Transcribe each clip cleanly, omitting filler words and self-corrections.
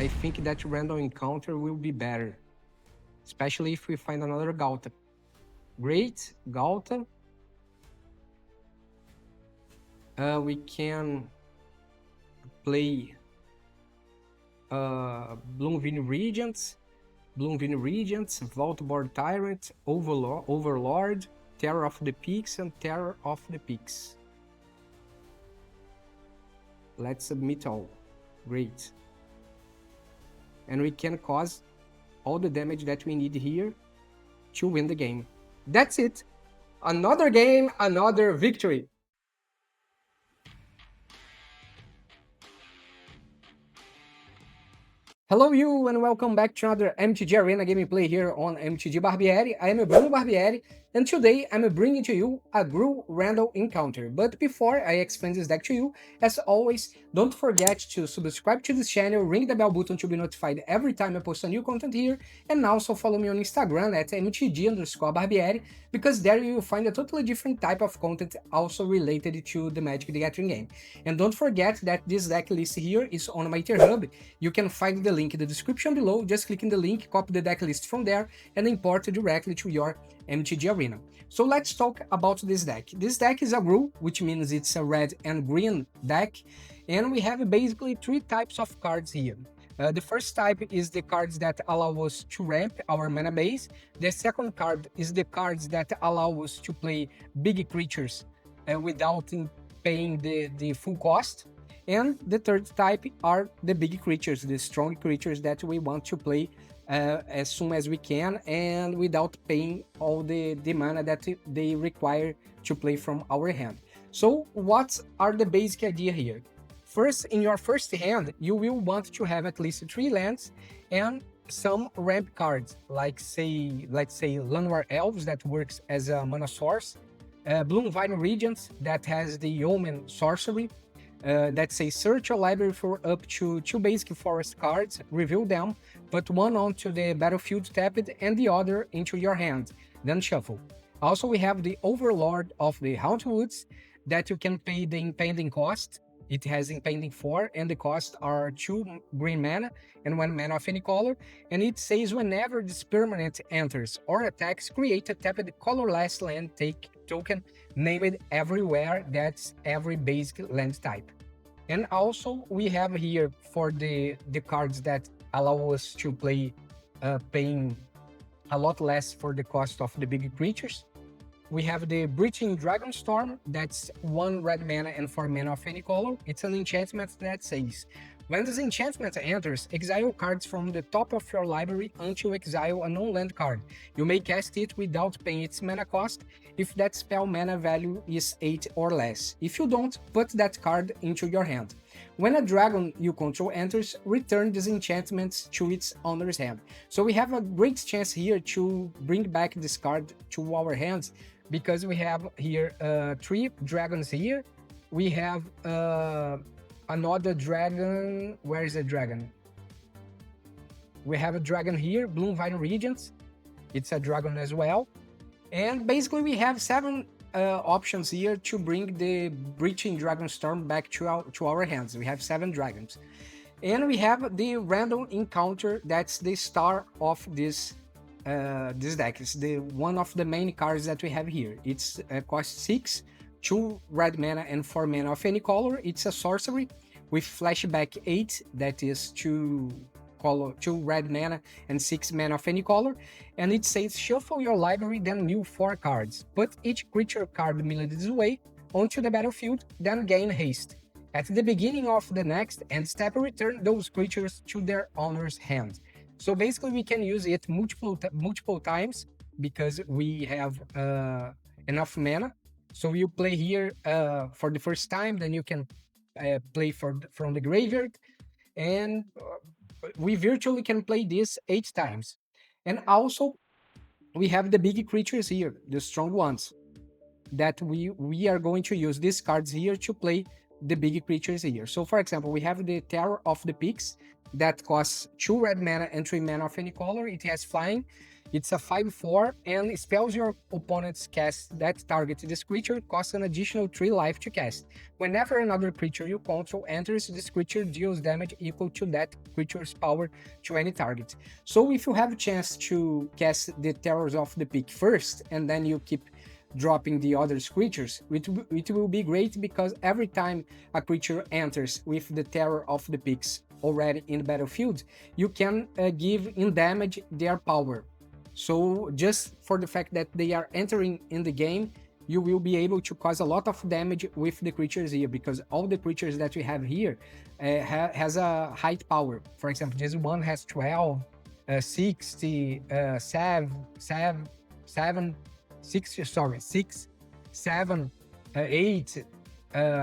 I think that random encounter will be better, especially if we find another Ghalta. Great, Ghalta. We can play Bloomvine Regents, Vaultborn Tyrant, Overlord, Terror of the Peaks, and Terror of the Peaks. Let's submit all. Great. And we can cause all the damage that we need here to win the game. That's it. Another game, another victory. Hello you and welcome back to another MTG Arena gameplay here on MTG Barbieri. I am Bruno Barbieri and today I'm bringing to you a Gruul random encounter. But before I explain this deck to you, as always, don't forget to subscribe to this channel, ring the bell button to be notified every time I post a new content here, and also follow me on Instagram at mtg_barbieri, because there you will find a totally different type of content also related to the Magic the Gathering game. And don't forget that this deck list here is on my tier hub. You can find the link in the description below, just click in the link, copy the deck list from there, and import it directly to your MTG Arena. So let's talk about this deck. This deck is a Gruul, which means it's a red and green deck, and we have basically three types of cards here. The first type is the cards that allow us to ramp our mana base. The second card is the cards that allow us to play big creatures without paying the full cost. And the third type are the big creatures, the strong creatures that we want to play as soon as we can and without paying all the mana that they require to play from our hand. So what are the basic idea here? First, in your first hand, you will want to have at least 3 lands and some ramp cards, let's say Llanowar Elves that works as a mana source, Bloomvine Regents that has the Omen sorcery, that's a search your library for up to 2 basic forest cards, reveal them, put one onto the battlefield tapped and the other into your hand, then shuffle. Also we have the Overlord of the Hauntwoods that you can pay the impending cost. It has impending 4 and the cost are 2 green mana and 1 mana of any color, and it says whenever this permanent enters or attacks, create a tapped colorless land token named everywhere, that's every basic land type. And also we have here for the cards that allow us to play paying a lot less for the cost of the big creatures. We have the Breaching Dragonstorm, that's 1 red mana and 4 mana of any color. It's an enchantment that says, when this enchantment enters, exile cards from the top of your library until exile a non-land card. You may cast it without paying its mana cost if that spell mana value is 8 or less. If you don't, put that card into your hand. When a dragon you control enters, return this enchantment to its owner's hand. So we have a great chance here to bring back this card to our hands, because we have here 3 dragons here. We have another dragon. Where is the dragon? We have a dragon here, Bloomvine Regents. It's a dragon as well. And basically we have 7 options here to bring the Breaching Dragonstorm back to our hands. We have 7 dragons. And we have the random encounter, that's the star of this deck. It's the one of the main cards that we have here. It's cost 6, 2 red mana and 4 mana of any color. It's a sorcery with flashback 8, that is 2 red mana and 6 mana of any color, and it says shuffle your library, then new 4 cards. Put each creature card milled this way onto the battlefield, then gain haste. At the beginning of the next end step, return those creatures to their owner's hand. So basically we can use it multiple times because we have enough mana. So you play here for the first time, then you can play from the graveyard, and we virtually can play this 8 times. And also we have the big creatures here, the strong ones, that we are going to use these cards here to play the big creatures here. So for example, we have the Terror of the Peaks that costs 2 red mana and 3 mana of any color. It has flying. It's a 5/4, and spells your opponents cast that target this creature costs an additional 3 life to cast. Whenever another creature you control enters, this creature deals damage equal to that creature's power to any target. So if you have a chance to cast the Terrors of the Peak first, and then you keep dropping the other creatures, it will be great, because every time a creature enters with the Terror of the Peaks already in the battlefield, you can give in damage their power. So just for the fact that they are entering in the game, you will be able to cause a lot of damage with the creatures here, because all the creatures that we have here has a high power. For example, this one has 12, 60, 6, 7, 8.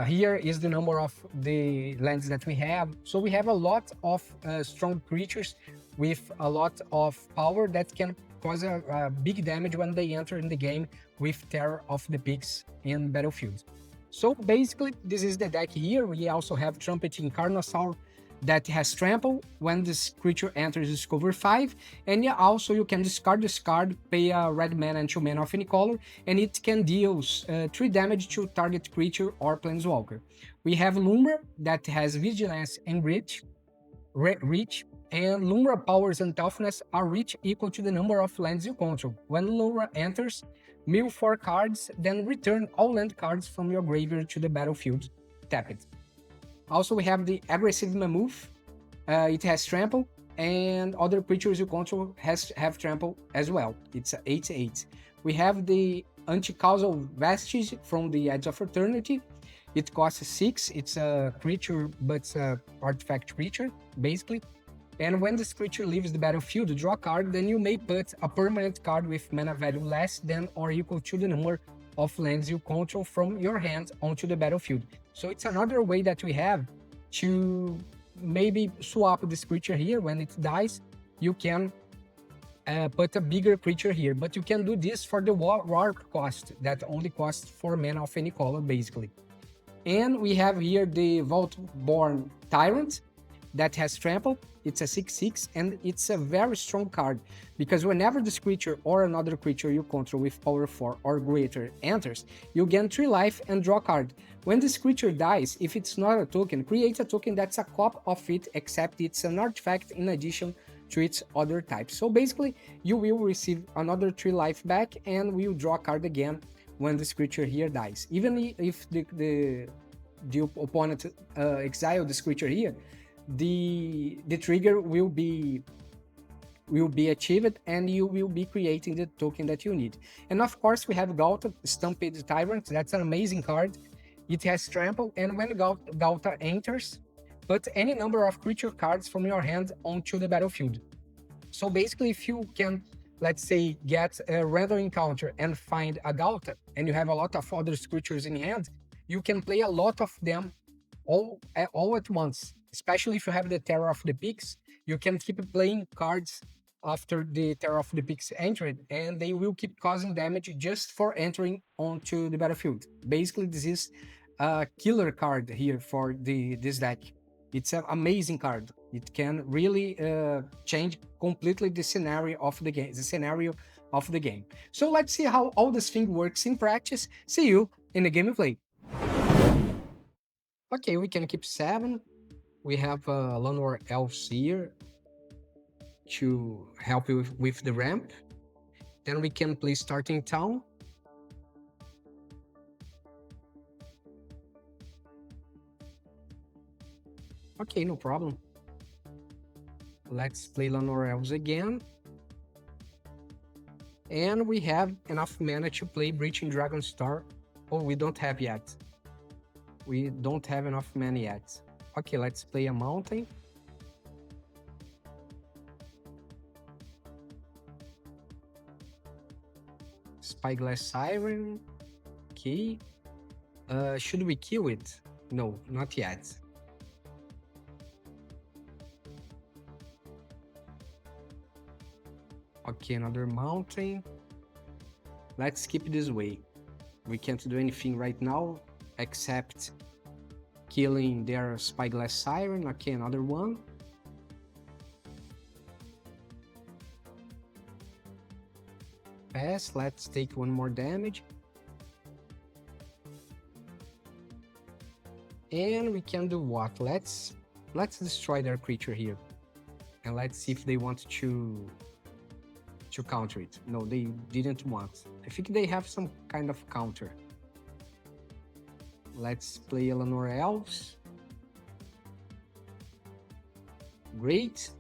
Here is the number of the lands that we have. So we have a lot of strong creatures with a lot of power that can cause a big damage when they enter in the game with Terror of the Peaks in battlefield. So basically, this is the deck here. We also have Trumpeting Carnosaur that has Trample. When this creature enters, it's cover 5, and yeah, also you can discard this card, pay a red mana and 2 mana of any color, and it can deal 3 damage to target creature or planeswalker. We have Lumbra that has Vigilance and Reach, and Lumbra powers and toughness are reach equal to the number of lands you control. When Lumbra enters, mill 4 cards, then return all land cards from your graveyard to the battlefield. Tap it. Also, we have the Aggressive Mammoth. It has Trample, and other creatures you control have Trample as well. It's a 8/8. We have the Anti-Causal Vestige from the Edge of Eternity. It costs 6. It's a creature, but it's an artifact creature, basically. And when this creature leaves the battlefield, draw a card, then you may put a permanent card with mana value less than or equal to the number of lands you control from your hand onto the battlefield. So it's another way that we have to maybe swap this creature here. When it dies, you can put a bigger creature here, but you can do this for the warp cost that only costs 4 mana of any color, basically. And we have here the Vaultborn Tyrant that has Trample. It's a 6/6, and it's a very strong card, because whenever this creature or another creature you control with power 4 or greater enters, you gain 3 life and draw a card. When this creature dies, if it's not a token, create a token that's a copy of it, except it's an artifact in addition to its other types. So basically, you will receive another 3 life back, and will draw a card again when this creature here dies. Even if the opponent exile this creature here, the trigger will be achieved, and you will be creating the token that you need. And of course, we have Ghalta, Stampede Tyrant. That's an amazing card. It has Trample, and when Ghalta enters, put any number of creature cards from your hand onto the battlefield. So basically, if you can, let's say, get a random encounter and find a Ghalta, and you have a lot of other creatures in hand, you can play a lot of them all at once. Especially if you have the Terror of the Peaks, you can keep playing cards after the Terror of the Peaks entered, and they will keep causing damage just for entering onto the battlefield. Basically, this is a killer card here for this deck. It's an amazing card. It can really change completely the scenario of the game. So let's see how all this thing works in practice. See you in the gameplay. Okay, we can keep 7. We have Llanowar Elves here to help you with the ramp. Then we can play Starting Town. Okay, no problem. Let's play Llanowar Elves again. And we have enough mana to play Breaching Dragonstorm. Oh, we don't have yet. We don't have enough mana yet. Okay, let's play a mountain. Spyglass Siren. Okay. Should we kill it? No, not yet. Okay, another mountain. Let's keep it this way. We can't do anything right now except killing their Spyglass Siren. Okay, another one. Pass, let's take one more damage. And we can do what? Let's destroy their creature here. And let's see if they want to counter it. No, they didn't want. I think they have some kind of counter. Let's play Llanowar Elves. Great.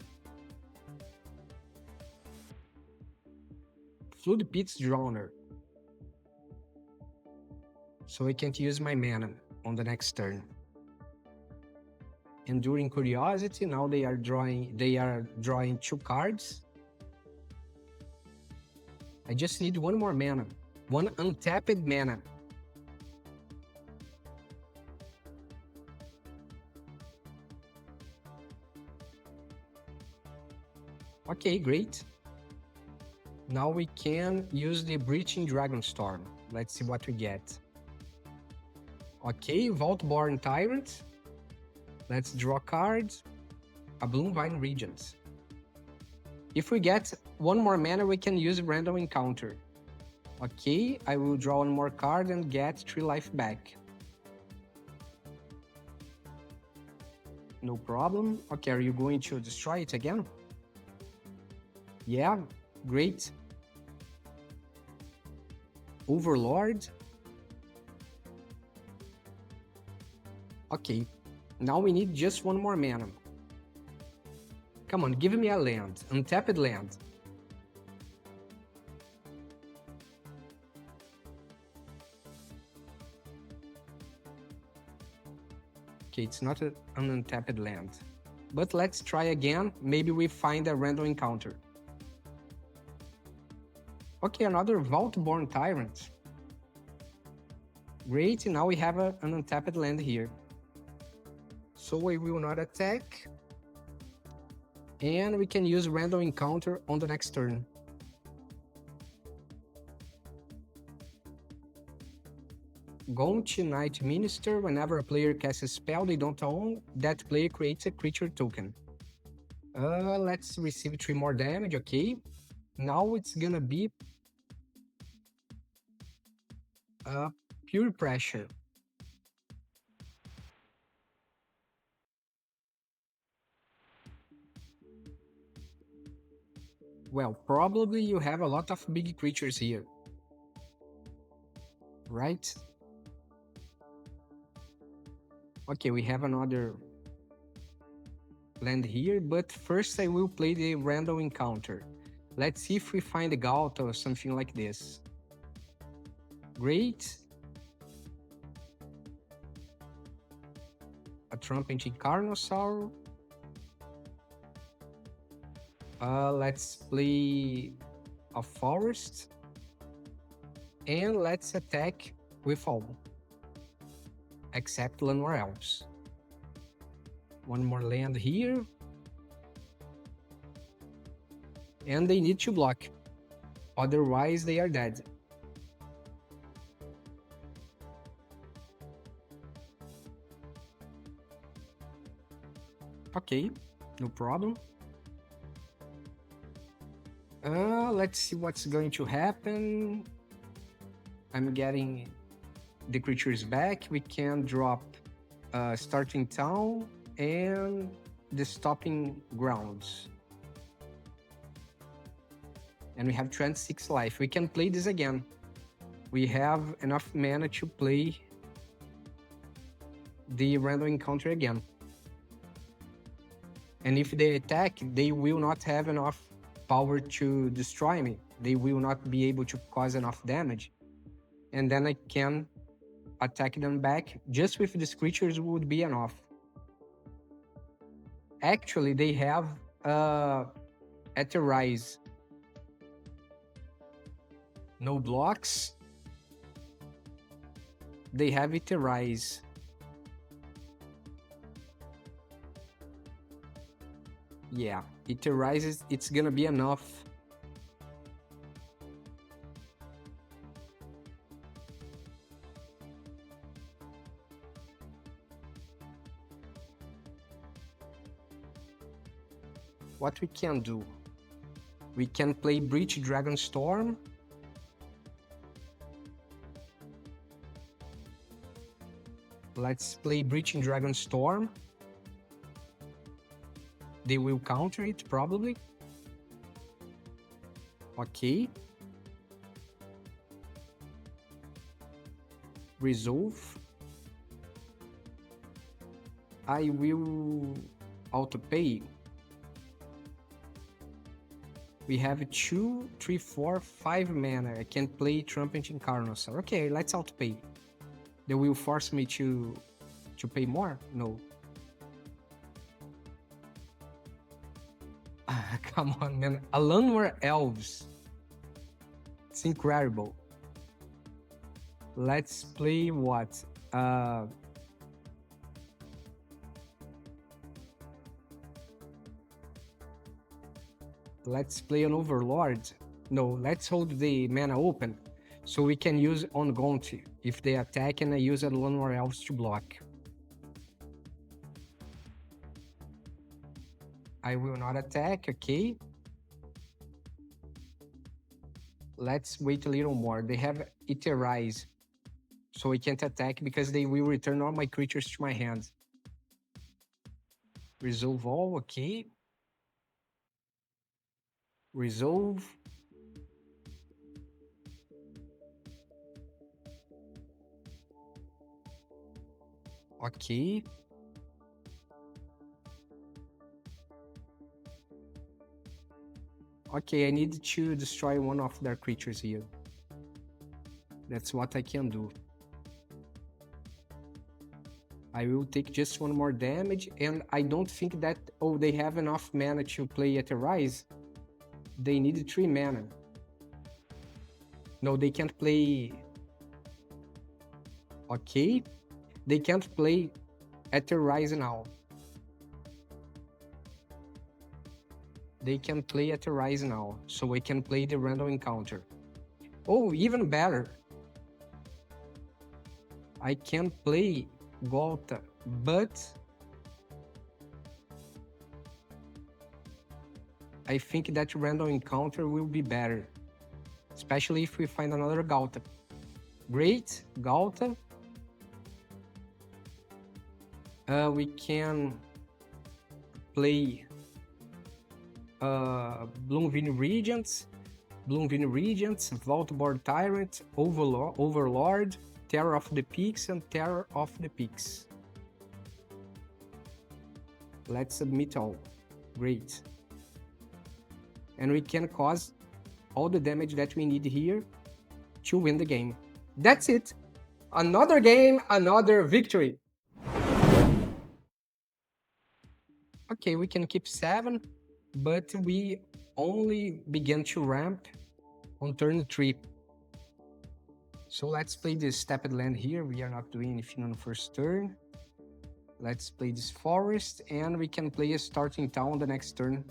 Flood Pit's Drowner. So I can't use my mana on the next turn. Enduring Curiosity, now they are drawing 2 cards. I just need one more mana. One untapped mana. Okay, great. Now we can use the Breaching Dragonstorm. Let's see what we get. Okay, Vaultborn Tyrant. Let's draw cards. A Bloomvine Regent. If we get one more mana, we can use random encounter. Okay, I will draw one more card and get 3 life back. No problem. Okay, are you going to destroy it again? Yeah, great. Overlord. Okay, now we need just one more mana. Come on, give me a land. Untapped land. Okay, it's not an untapped land. But let's try again. Maybe we find a random encounter. Okay, another Vaultborn Tyrant. Great, now we have an untapped land here. So we will not attack. And we can use random encounter on the next turn. Gaunt Night Minister, whenever a player casts a spell they don't own, that player creates a creature token. Let's receive 3 more damage, okay. Now it's gonna be Pure Pressure. Well, probably you have a lot of big creatures here. Right? Okay, we have another land here, but first I will play the random encounter. Let's see if we find a Ghalta or something like this. Great. A Trumpeting Carnosaur. Let's play a Forest. And let's attack with all. Except Llanowar Elves. One more land here. And they need to block. Otherwise they are dead. Okay, no problem. Let's see what's going to happen. I'm getting the creatures back. We can drop Starting Town and the Stopping Grounds. And we have 26 life. We can play this again. We have enough mana to play the random encounter again. And if they attack, they will not have enough power to destroy me. They will not be able to cause enough damage. And then I can attack them back. Just with these creatures would be enough. Actually, they have Etherise. No blocks. They have Etherise. Yeah, Etherise, it's gonna be enough. What we can do? We can play Breaching Dragonstorm Let's play Breaching Dragonstorm. They will counter it, probably. Okay. Resolve. I will autopay. We have 2, 3, 4, 5 mana. I can play Trumpeting Carnosaur. Okay, let's autopay. They will force me to pay more? No. Come on, man. Llanowar Elves. It's incredible. Let's play what? Let's play an Overlord. No, let's hold the mana open so we can use on Gaunt if they attack, and I use a Llanowar Elves to block. I will not attack, okay. Let's wait a little more. They have Eterize, so I can't attack because they will return all my creatures to my hand. Resolve all, okay. Resolve. Okay. Okay, I need to destroy one of their creatures here. That's what I can do. I will take just one more damage, and I don't think that... Oh, they have enough mana to play Eterize. They need 3 mana. No, they can't play... Okay. They can't play Eterize now. They can play Eterize now, so I can play the random encounter. Oh, even better. I can play Ghalta, but I think that random encounter will be better, especially if we find another Ghalta. Great, Ghalta. We can play Bloomvine Regents, Vaultborn Tyrant, Overlord, Terror of the Peaks, and Terror of the Peaks. Let's submit all. Great. And we can cause all the damage that we need here to win the game. That's it. Another game, another victory. Okay, we can keep 7, but we only begin to ramp on turn 3. So let's play this stepped land here. We are not doing anything on the first turn. Let's play this forest, and we can play a starting town the next turn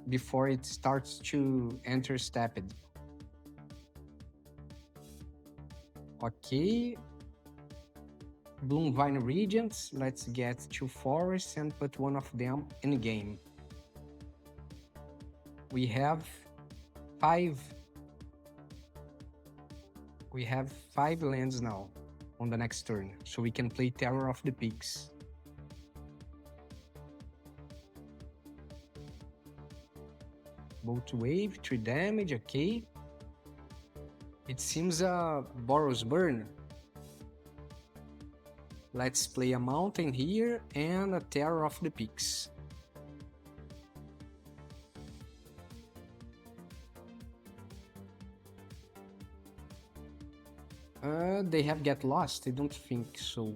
before it starts to enter stepped. Okay. Bloomvine Regents. Let's get 2 forests and put one of them in game. We have 5 lands now on the next turn, so we can play Terror of the Peaks. Bolt Wave, 3 damage, okay. It seems a Boros Burn. Let's play a Mountain here and a Terror of the Peaks. They have Get Lost? I don't think so.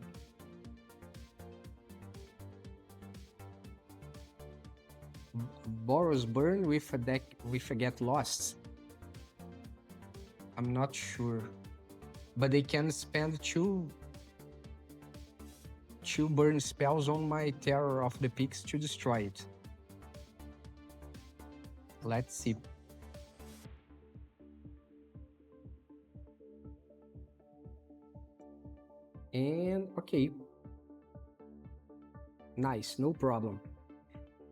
Boros Burn with a Get Lost. I'm not sure. But they can spend 2 burn spells on my Terror of the Peaks to destroy it. Let's see. And okay. Nice, no problem.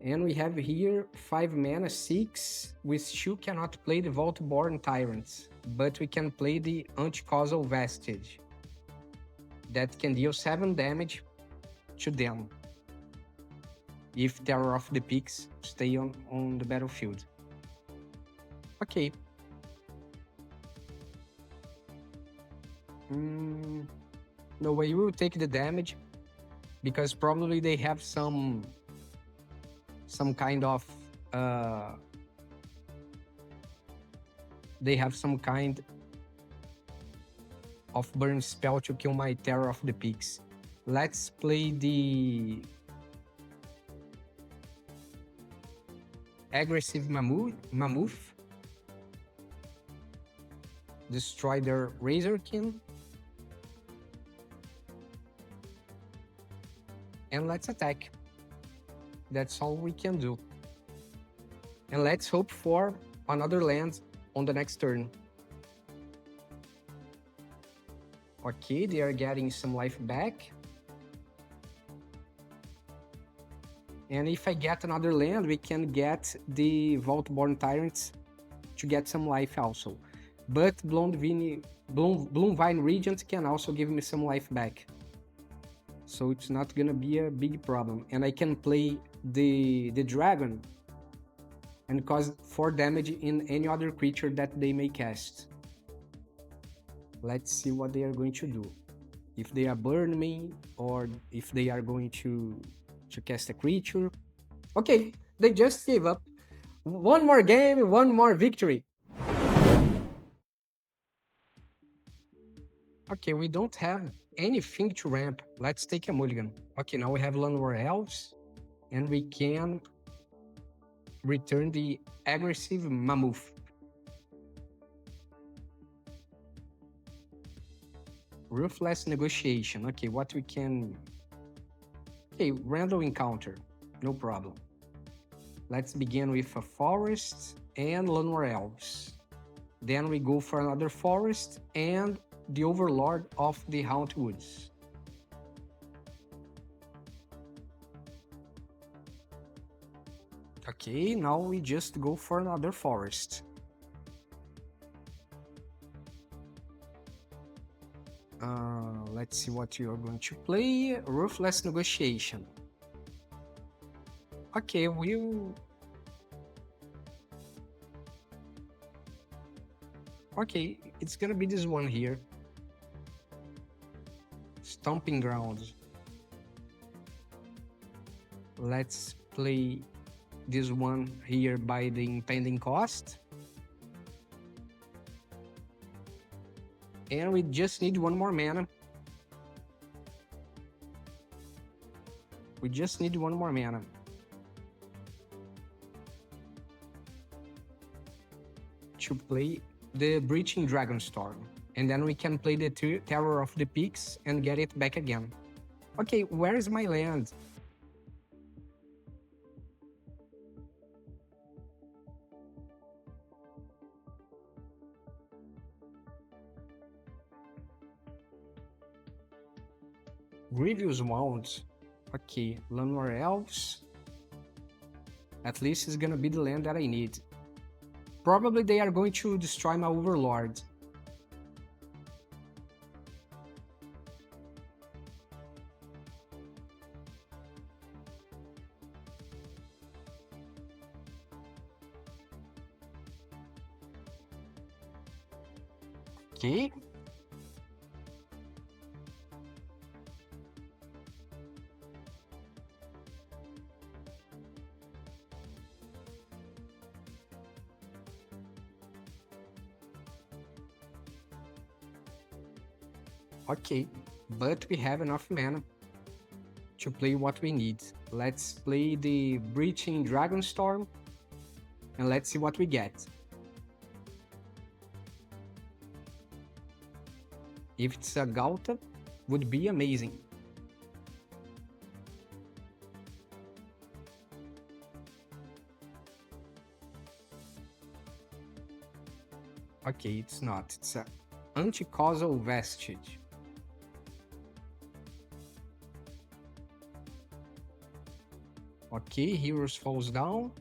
And we have here 5 mana, 6. With 2 cannot play the Vaultborn Tyrants, but we can play the Anti-Causal Vestige. that can deal 7 damage to them if Terror of the Peaks stay on the battlefield. Okay. No way, we will take the damage because probably they have some kind of burn spell to kill my Terror of the Peaks. Let's play the aggressive mammoth. Destroy their Razorkin. And let's attack. That's all we can do. And let's hope for another land on the next turn. Okay, they are getting some life back. And if I get another land, we can get the Vaultborn Tyrants to get some life also. But Bloomvine Regent can also give me some life back. So it's not gonna be a big problem. And I can play the dragon and cause 4 damage in any other creature that they may cast. Let's see what they are going to do. If they are burn me, or if they are going to cast a creature. Okay, they just gave up. One more game, one more victory. Okay, we don't have anything to ramp. Let's take a mulligan. Okay, now we have Llanowar Elves, and we can return the aggressive mammoth. Ruthless negotiation. Okay, what we can... Okay, random encounter. No problem. Let's begin with a forest and Llanowar Elves. Then we go for another forest and the Overlord of the Haunt Woods. Okay, now we just go for another forest. Let's see what you are going to play. Ruthless Negotiation. Okay, we'll... Okay, it's gonna be this one here. Stomping Grounds. Let's play this one here by the impending cost. And we just need one more mana. We just need one more mana. To play the Breaching Dragonstorm. And then we can play the Terror of the Peaks and get it back again. Okay, where is my land? Grievous Wounds. Okay, Llanowar Elves. At least it's gonna be the land that I need. Probably they are going to destroy my Overlord. Okay. Okay, but we have enough mana to play what we need. Let's play the Breaching Dragonstorm and let's see what we get. If it's a Ghalta, would be amazing. Okay, it's not. It's a Anti-Causal Vestige. Okay, Heroes falls down.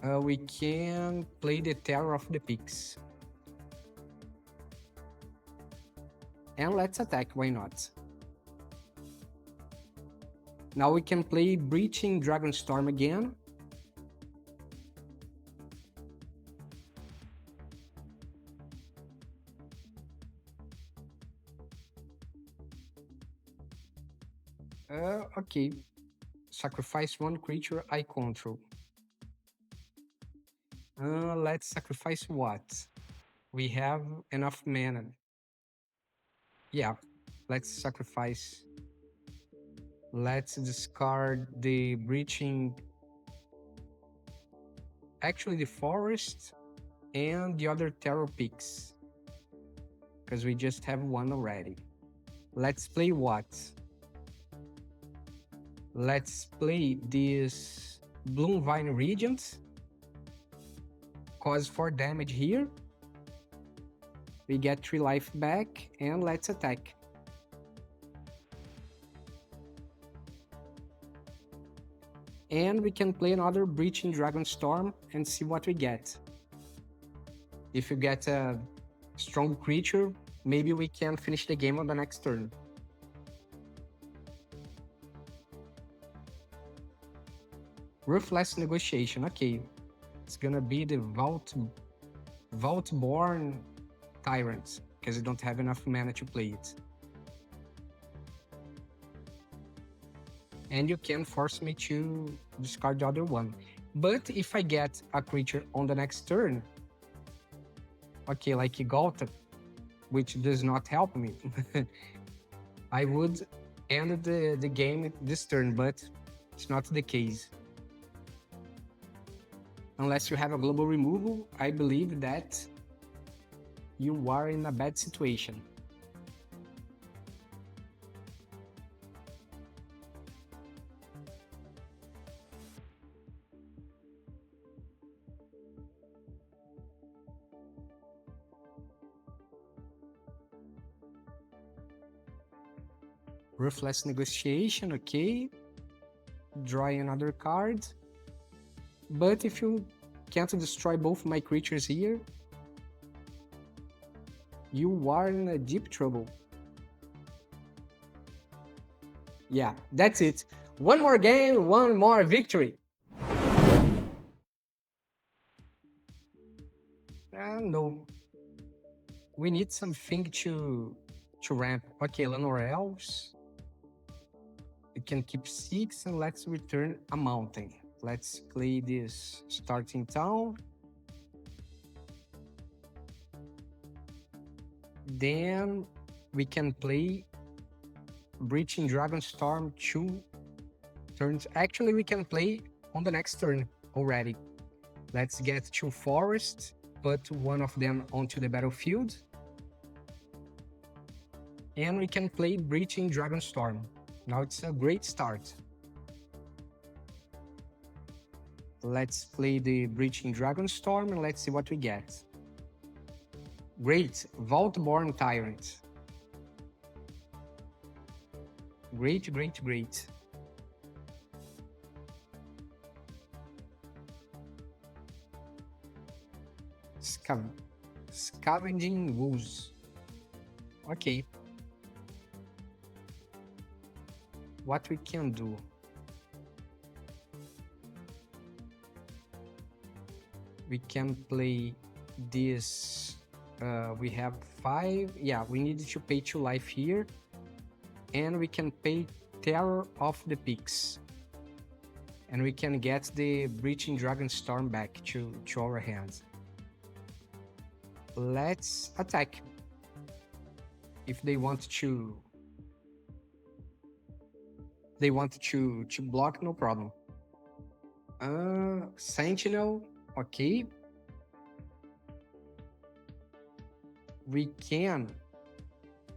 We can play the Terror of the Peaks. And let's attack, why not? Now we can play Breaching Dragonstorm again. Okay. Sacrifice one creature I control. Let's sacrifice what? We have enough mana. Yeah, let's sacrifice. Let's discard the Breaching. Actually, the Forest and the other Terror Picks. Because we just have one already. Let's play what? Let's play this Bloomvine Regent. Cause 4 damage here. We get 3 life back, and let's attack. And we can play another Breaching Dragonstorm and see what we get. If you get a strong creature, maybe we can finish the game on the next turn. Ruthless Negotiation, okay. It's gonna be the Vaultborn Tyrant, because you don't have enough mana to play it. And you can force me to discard the other one. But if I get a creature on the next turn, okay, like Ghalta, which does not help me, I would end the game this turn, but it's not the case. Unless you have a global removal, I believe that you are in a bad situation. Ruthless Negotiation, okay. Draw another card. But if you can't destroy both my creatures here, you are in a deep trouble. Yeah, that's it. One more game, one more victory. No. We need something to ramp. Okay, Llanowar Elves. We can keep 6 and let's return a mountain. Let's play this starting town. Then we can play Breaching Dragonstorm 2 turns. Actually, we can play on the next turn already. Let's get 2 forests, put one of them onto the battlefield. And we can play Breaching Dragonstorm. Now it's a great start. Let's play the Breaching Dragonstorm and let's see what we get. Great, Vaultborn Tyrant. Great, great, great. Scavenging Wolves. Okay. What we can do? We can play this. We have 5. Yeah, we need to pay 2 life here. And we can pay Terror of the Peaks. And we can get the Breaching Dragonstorm back to our hands. Let's attack. If they want to block, no problem. Sentinel, okay. We can.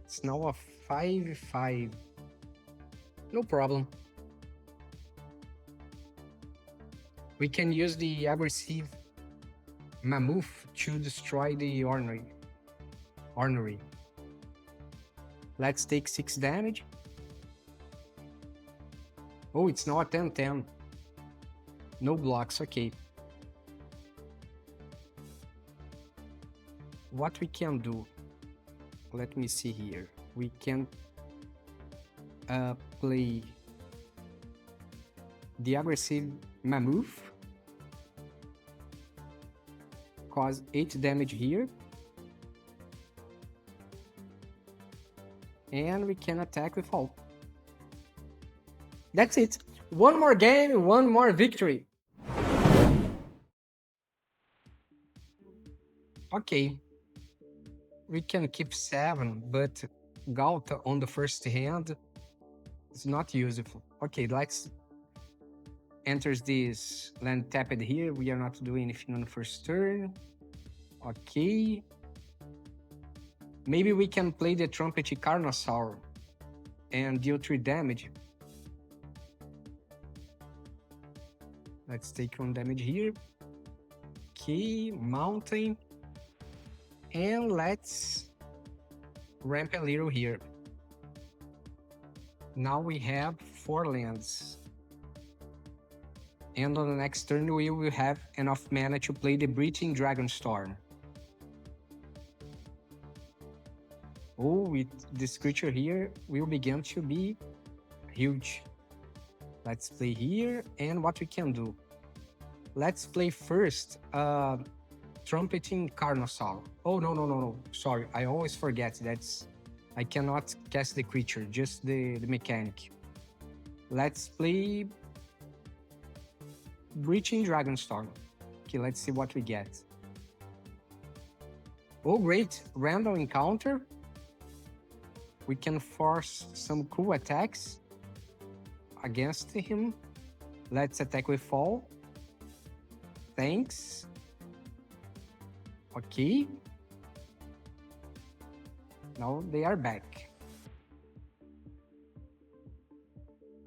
It's now a 5/5. No problem. We can use the aggressive Mammoth to destroy the ornery. Let's take 6 damage. Oh, it's now a 10/10. No blocks, okay. What we can do? Let me see here. we can play the aggressive Mammoth, cause 8 damage here, and we can attack with all. That's it. One more game, one more victory. Okay, we can keep 7, but Ghalta on the first hand is not useful. Okay, let's enters this land tapped here. We are not doing anything on the first turn. Okay. Maybe we can play the Trumpeting Carnosaur and deal 3 damage. Let's take 1 damage here. Okay, mountain. And let's ramp a little here. Now we have 4 lands. And on the next turn we will have enough mana to play the Breaching Dragonstorm. Oh, with this creature here will begin to be huge. Let's play here, and what we can do. Let's play first Trumpeting Carnosaur. Oh, no. Sorry, I always forget I cannot cast the creature, just the mechanic. Let's play Breaching Dragonstorm. Okay, let's see what we get. Oh, great. Random encounter. We can force some cool attacks against him. Let's attack with fall. Thanks. Okay. Now they are back.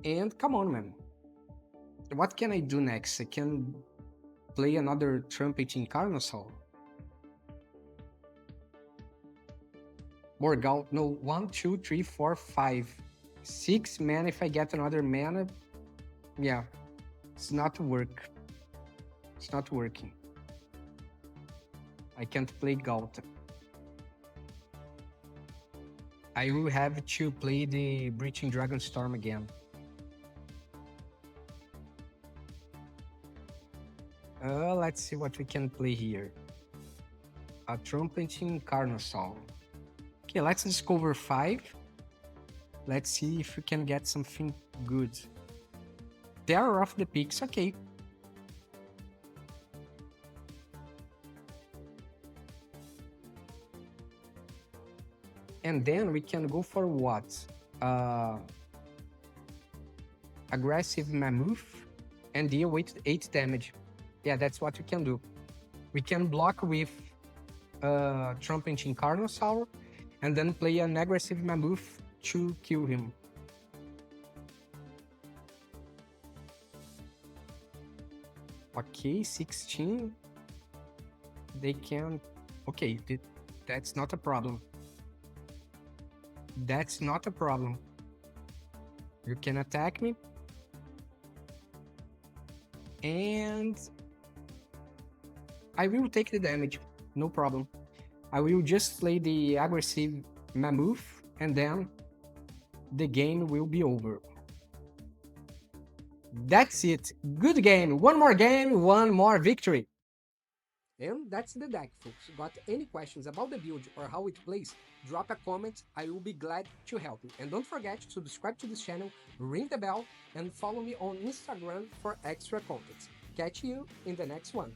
And come on, man. What can I do next? I can play another Trumpeting Carnosaur. More Ghalta. No, 1, 2, 3, 4, 5. 6 mana if I get another mana. Yeah, it's not work. It's not working. I can't play Ghalta. I will have to play the Breaching Dragonstorm again. Let's see what we can play here. A Trumpeting Carnosaur. Okay, let's discover 5. Let's see if we can get something good. Terror of the Peaks, okay. And then we can go for what? Aggressive Mammoth and deal with 8 damage. Yeah, that's what we can do. We can block with Trumpeting Carnosaur and then play an aggressive Mammoth to kill him. Okay, 16. They can... Okay, that's not a problem. That's not a problem. You can attack me. And I will take the damage, no problem. I will just play the aggressive Mammoth and then the game will be over. That's it. Good game. One more victory. And that's the deck, folks. Got any questions about the build or how it plays? Drop a comment, I will be glad to help you. And don't forget to subscribe to this channel, ring the bell, and follow me on Instagram for extra content. Catch you in the next one.